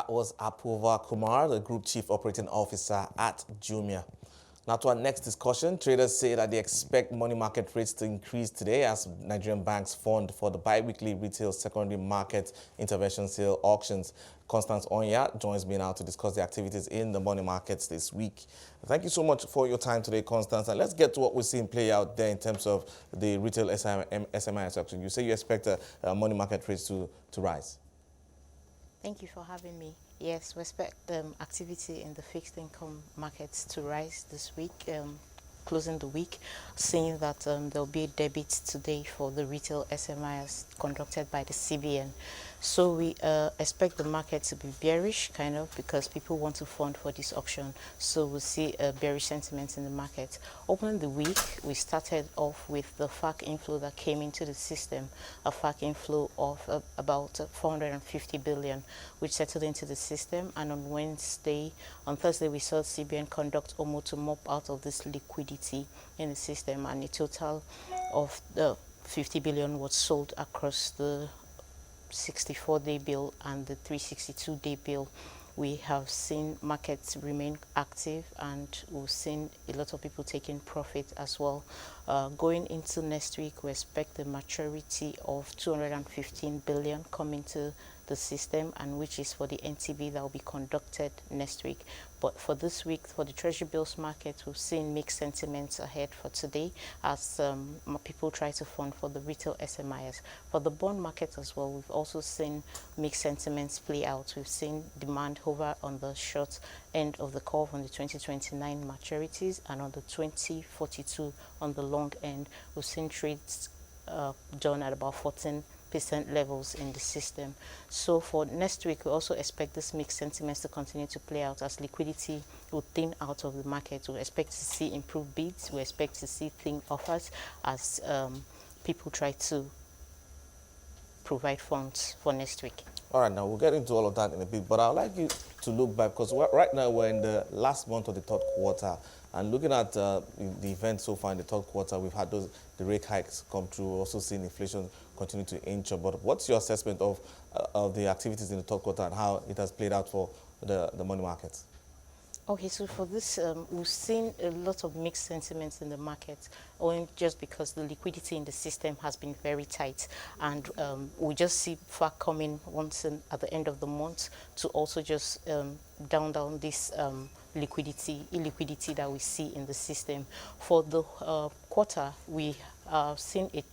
That was Apurva Kumar, the Group Chief Operating Officer at Jumia. Now to our next discussion, traders say that they expect money market rates to increase today as Nigerian banks fund for the bi-weekly retail secondary market intervention sale auctions. Constance Onyia joins me now to discuss the activities in the money markets this week. Thank you so much for your time today, Constance. And let's get to what we're seeing play out there in terms of the retail SMIS auction. You say you expect money market rates to rise. Thank you for having me. Yes, we expect activity in the fixed income markets to rise this week, closing the week, seeing that there'll be a debit today for the retail SMIs conducted by the CBN. So we expect the market to be bearish, kind of, because people want to fund for this auction. So we'll see a bearish sentiment in the market. Opening the week, we started off with the FAC inflow that came into the system, a FAC inflow of about 450 billion, which settled into the system. And on Thursday, we saw CBN conduct OMO to mop out of this liquidity in the system, and a total of the 50 billion was sold across the 64-day bill and the 362-day bill. We have seen markets remain active, and we've seen a lot of people taking profit as well. Going into next week, we expect the maturity of 215 billion coming to the system, and which is for the NTB that will be conducted next week. But for this week, for the Treasury bills market, we've seen mixed sentiments ahead for today as people try to fund for the retail SMIs. For the bond market as well, we've also seen mixed sentiments play out. We've seen demand hover on the short end of the curve on the 2029 maturities, and on the 2042 on the long end, we've seen trades done at about 14% levels in the system. So for next week, we also expect this mixed sentiments to continue to play out as liquidity will thin out of the market. We expect to see improved bids. We expect to see thin offers as people try to provide funds for next week. All right, now we'll get into all of that in a bit, but I'd like you to look back, because right now we're in the last month of the third quarter, and looking at the events so far in the third quarter, we've had the rate hikes come through, also seeing inflation continue to inch up. But what's your assessment of the activities in the third quarter and how it has played out for the money markets? Okay, so for this, we've seen a lot of mixed sentiments in the market, owing just because the liquidity in the system has been very tight, and we just see FAC coming once at the end of the month to also just down this illiquidity that we see in the system. For the quarter, we have seen it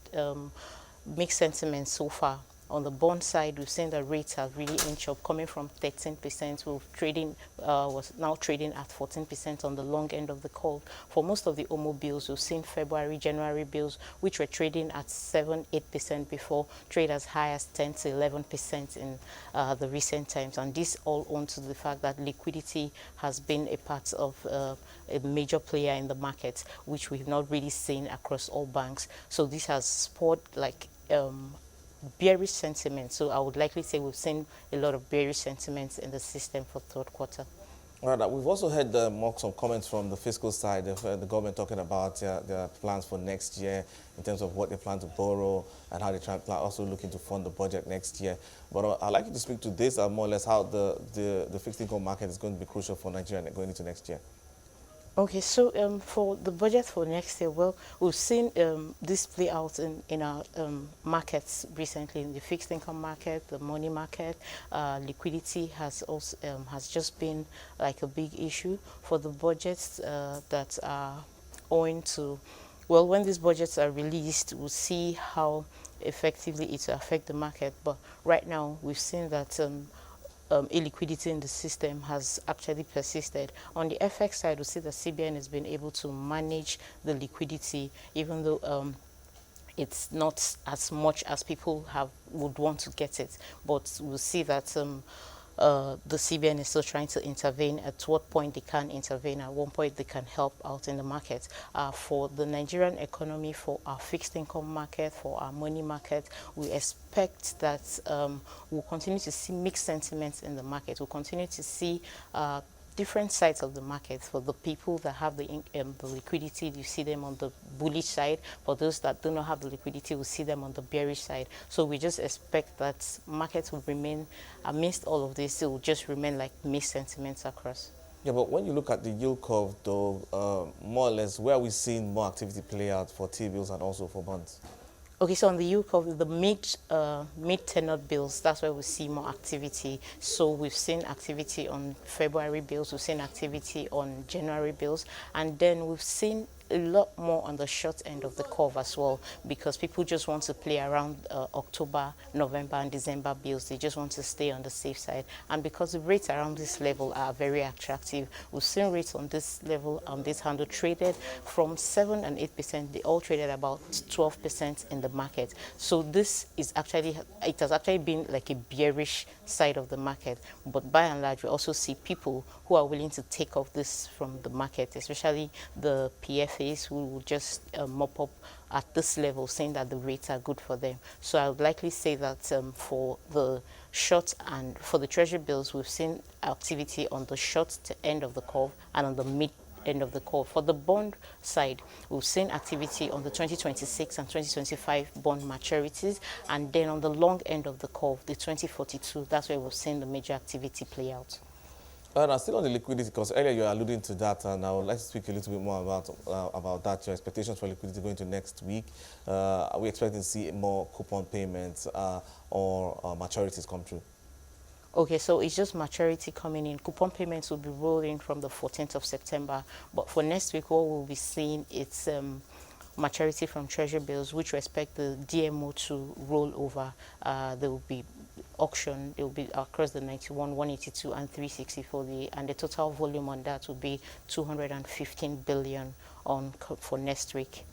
mixed sentiments so far. On the bond side, we've seen the rates have really inched up, coming from 13%. Was now trading at 14% on the long end of the curve. For most of the OMO bills, we've seen February, January bills, which were trading at 7-8% before, trade as high as 10 to 11% in the recent times. And this all owing to the fact that liquidity has been a part of a major player in the market, which we've not really seen across all banks. So this has spurred bearish sentiment. So I would likely say we've seen a lot of bearish sentiments in the system for third quarter. All right, we've also heard some comments from the fiscal side of the government talking about their plans for next year in terms of what they plan to borrow and how they try also looking to fund the budget next year. But I'd like you to speak to this more or less how the fixed income market is going to be crucial for Nigeria going into next year. Okay, so for the budget for next year, well, we've seen this play out in our markets recently, in the fixed income market, the money market. Liquidity has also has just been like a big issue for the budgets that are owing to, well, when these budgets are released, we'll see how effectively it will affect the market. But right now, we've seen that illiquidity in the system has actually persisted. On the FX side, we see that CBN has been able to manage the liquidity, even though it's not as much as people would want to get it. But we'll see that the CBN is still trying to intervene. At what point they can intervene, at one point they can help out in the market. For the Nigerian economy, for our fixed income market, for our money market, we expect that we'll continue to see mixed sentiments in the market. We'll continue to see different sides of the market. For the people that have the liquidity, you see them on the bullish side. For those that do not have the liquidity, we see them on the bearish side. So we just expect that markets will remain, amidst all of this, it will just remain like mixed sentiments across. Yeah, but when you look at the yield curve, though, more or less, where are we seeing more activity play out for T-bills and also for bonds? Okay, so on the yield curve, the mid-tenor bills, that's where we see more activity. So we've seen activity on February bills, we've seen activity on January bills, and then we've seen a lot more on the short end of the curve as well, because people just want to play around October, November, and December bills. They just want to stay on the safe side. And because the rates around this level are very attractive, we've seen rates on this level, on this handle, traded from 7 and 8%. They all traded about 12% in the market. So this is actually, it has actually been like a bearish side of the market. But by and large, we also see people who are willing to take off this from the market, especially the PFAs who will just mop up at this level, saying that the rates are good for them. So I would likely say that for the short and for the treasury bills, we've seen activity on the short end of the curve and on the mid end of the curve. For the bond side, we've seen activity on the 2026 and 2025 bond maturities, and then on the long end of the curve, the 2042, that's where we've seen the major activity play out. And still on the liquidity, because earlier you were alluding to that, and I would like to speak a little bit more about that, your expectations for liquidity going to next week. Are we expecting to see more coupon payments or maturities come through? Okay, so it's just maturity coming in. Coupon payments will be rolling from the 14th of September. But for next week, what we'll be seeing is maturity from treasury bills, which we expect the DMO to roll over. There will be auction. It will be across the 91, 182, and 360 for and the total volume on that will be 215 billion for next week.